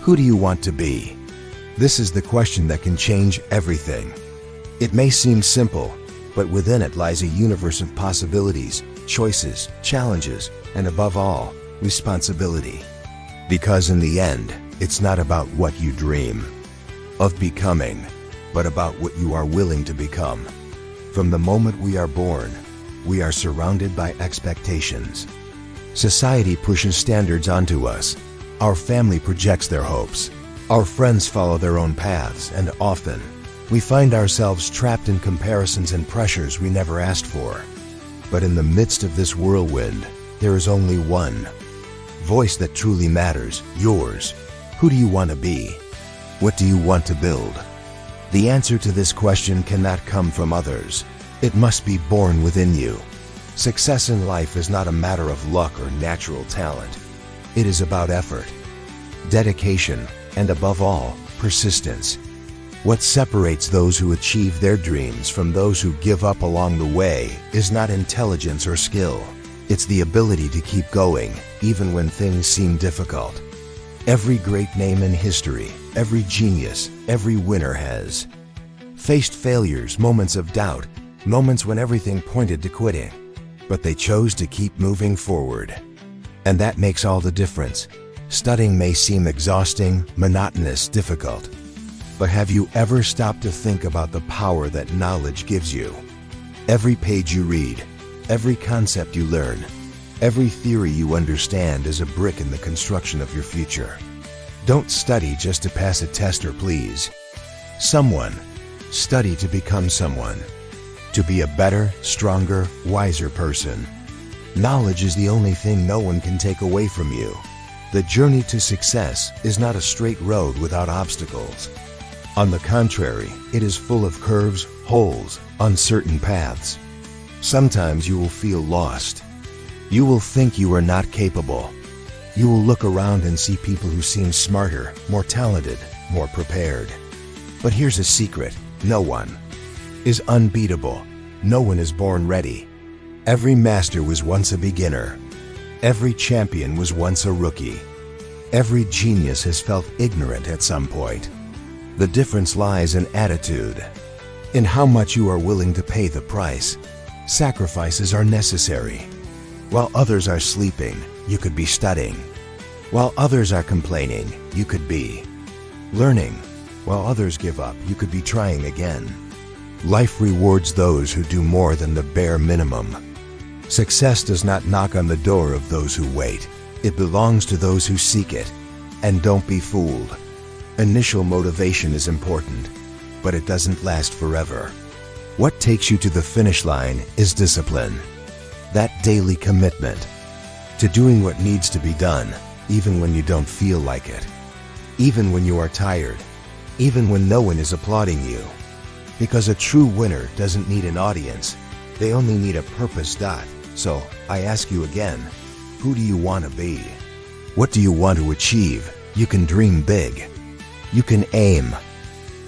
Who do you want to be? This is the question that can change everything. It may seem simple, but within it lies a universe of possibilities, choices, challenges, and above all, responsibility. Because in the end, it's not about what you dream of becoming, but about what you are willing to become. From the moment we are born, we are surrounded by expectations. Society pushes standards onto us. Our family projects their hopes. Our friends follow their own paths, and often, we find ourselves trapped in comparisons and pressures we never asked for. But in the midst of this whirlwind, there is only one voice that truly matters, yours. Who do you want to be? What do you want to build? The answer to this question cannot come from others. It must be born within you. Success in life is not a matter of luck or natural talent. It is about effort, dedication, and above all, persistence. What separates those who achieve their dreams from those who give up along the way is not intelligence or skill. It's the ability to keep going, even when things seem difficult. Every great name in history, every genius, every winner has faced failures, moments of doubt, moments when everything pointed to quitting. But they chose to keep moving forward. And that makes all the difference. Studying may seem exhausting, monotonous, difficult. But have you ever stopped to think about the power that knowledge gives you? Every page you read, every concept you learn, every theory you understand is a brick in the construction of your future. Don't study just to pass a test or please someone. Study to become someone. To be a better, stronger, wiser person. Knowledge is the only thing no one can take away from you. The journey to success is not a straight road without obstacles. On the contrary, it is full of curves, holes, uncertain paths. Sometimes you will feel lost. You will think you are not capable. You will look around and see people who seem smarter, more talented, more prepared. But here's a secret: no one is unbeatable. No one is born ready. Every master was once a beginner. Every champion was once a rookie. Every genius has felt ignorant at some point. The difference lies in attitude, in how much you are willing to pay the price. Sacrifices are necessary. While others are sleeping, you could be studying. While others are complaining, you could be learning. While others give up, you could be trying again. Life rewards those who do more than the bare minimum. Success does not knock on the door of those who wait. It belongs to those who seek it. And don't be fooled. Initial motivation is important, but it doesn't last forever. What takes you to the finish line is discipline. That daily commitment to doing what needs to be done, even when you don't feel like it. Even when you are tired. Even when no one is applauding you. Because a true winner doesn't need an audience. They only need a purpose. So, I ask you again, who do you want to be? What do you want to achieve? You can dream big. You can aim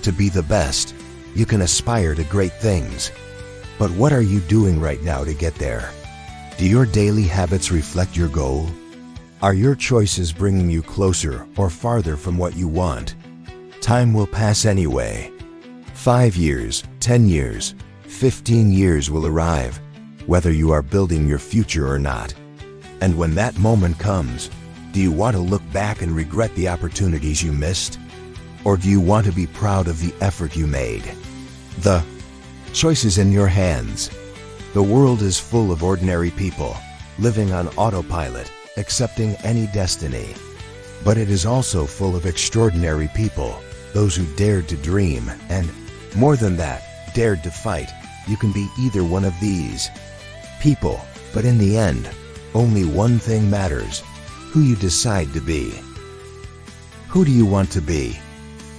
to be the best. You can aspire to great things. But what are you doing right now to get there? Do your daily habits reflect your goal? Are your choices bringing you closer or farther from what you want? Time will pass anyway. 5 years, 10 years, 15 years will arrive, whether you are building your future or not. And when that moment comes, do you want to look back and regret the opportunities you missed? Or do you want to be proud of the effort you made? The choice is in your hands. The world is full of ordinary people, living on autopilot, accepting any destiny. But it is also full of extraordinary people, those who dared to dream and, more than that, dared to fight. You can be either one of these people, but in the end, only one thing matters: who you decide to be. Who do you want to be?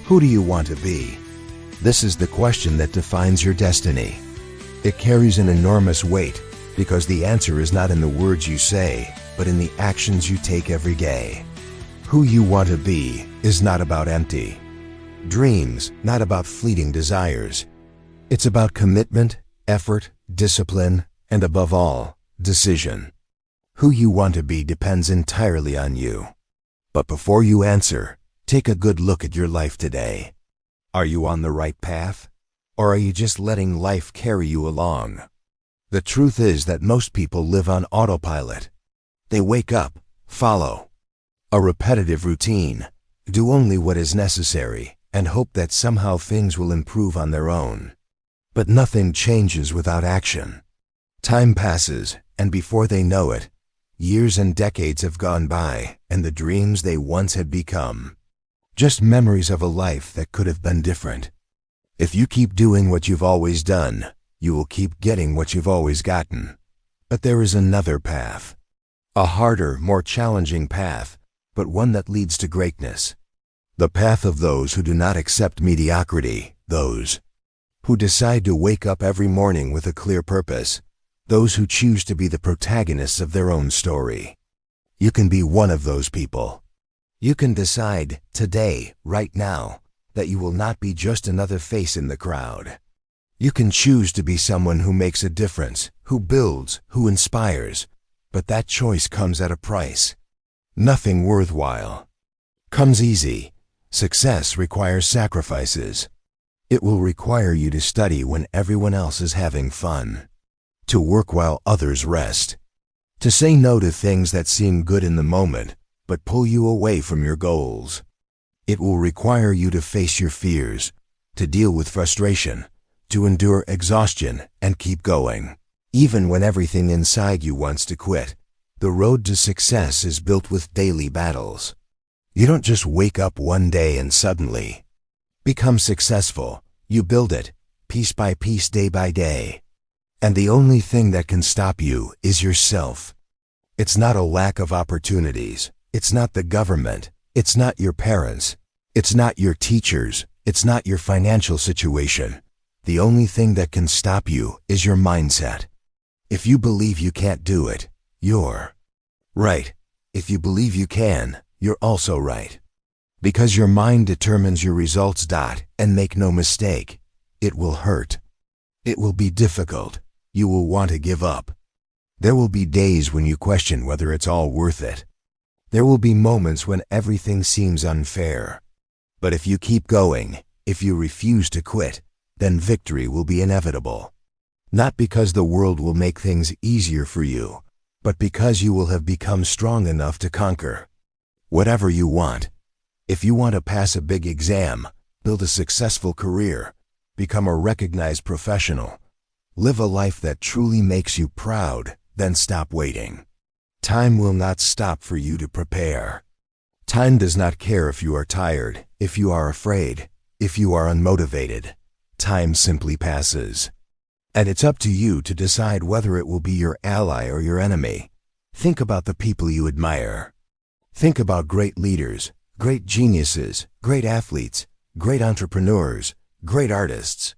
Who do you want to be? This is the question that defines your destiny. It carries an enormous weight because the answer is not in the words you say, but in the actions you take every day. Who you want to be is not about empty dreams, not about fleeting desires. It's about commitment, effort, discipline, and above all, decision. Who you want to be depends entirely on you. But before you answer, Take a good look at your life today. Are you on the right path? Or are you just letting life carry you along? The truth is that most people live on autopilot. They wake up, follow a repetitive routine, do only what is necessary, and hope that somehow things will improve on their own. But nothing changes without action. Time passes, and before they know it, years and decades have gone by, and the dreams they once had become just memories of a life that could have been different. If you keep doing what you've always done, you will keep getting what you've always gotten. But there is another path. A harder, more challenging path, but one that leads to greatness. The path of those who do not accept mediocrity, those who decide to wake up every morning with a clear purpose, those who choose to be the protagonists of their own story. You can be one of those people. You can decide, today, right now, that you will not be just another face in the crowd. You can choose to be someone who makes a difference, who builds, who inspires, but that choice comes at a price. Nothing worthwhile comes easy. Success requires sacrifices. It will require you to study when everyone else is having fun, to work while others rest, to say no to things that seem good in the moment but pull you away from your goals. It will require you to face your fears, to deal with frustration, to endure exhaustion and keep going. Even when everything inside you wants to quit, the road to success is built with daily battles. You don't just wake up one day and suddenly become successful. You build it, piece by piece, day by day. And the only thing that can stop you is yourself. It's not a lack of opportunities. It's not the government. It's not your parents. It's not your teachers. It's not your financial situation. The only thing that can stop you is your mindset. If you believe you can't do it, you're right. If you believe you can, you're also right. Because your mind determines your results. And make no mistake, it will hurt. It will be difficult. You will want to give up. There will be days when you question whether it's all worth it. There will be moments when everything seems unfair. But if you keep going, if you refuse to quit, then victory will be inevitable. Not because the world will make things easier for you, but because you will have become strong enough to conquer whatever you want. If you want to pass a big exam, build a successful career, become a recognized professional, live a life that truly makes you proud, then stop waiting. Time will not stop for you to prepare. Time does not care if you are tired, if you are afraid, if you are unmotivated. Time simply passes. And it's up to you to decide whether it will be your ally or your enemy. Think about the people you admire. Think about great leaders, great geniuses, great athletes, great entrepreneurs, great artists.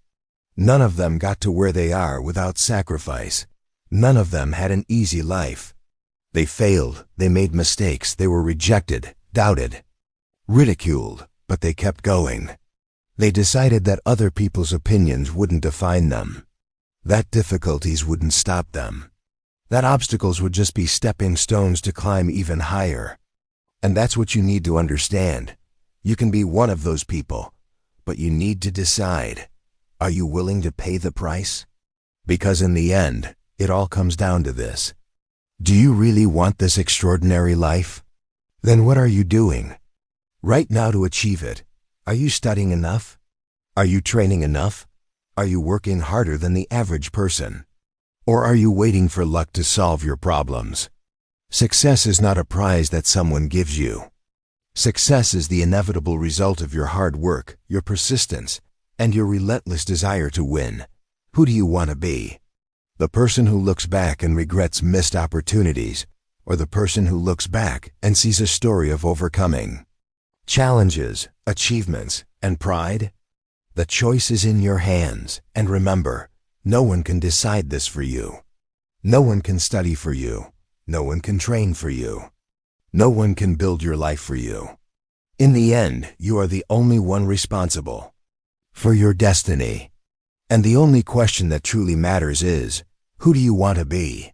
None of them got to where they are without sacrifice. None of them had an easy life. They failed, they made mistakes, they were rejected, doubted, ridiculed, but they kept going. They decided that other people's opinions wouldn't define them, that difficulties wouldn't stop them, that obstacles would just be stepping stones to climb even higher. And that's what you need to understand. You can be one of those people, but you need to decide, are you willing to pay the price? Because in the end, it all comes down to this. Do you really want this extraordinary life? Then what are you doing right now to achieve it? Are you studying enough? Are you training enough? Are you working harder than the average person? Or are you waiting for luck to solve your problems? Success is not a prize that someone gives you. Success is the inevitable result of your hard work, your persistence, and your relentless desire to win. Who do you want to be? The person who looks back and regrets missed opportunities, or the person who looks back and sees a story of overcoming challenges, achievements, and pride? The choice is in your hands, and remember, no one can decide this for you. No one can study for you. No one can train for you. No one can build your life for you. In the end, you are the only one responsible for your destiny. And the only question that truly matters is, who do you want to be?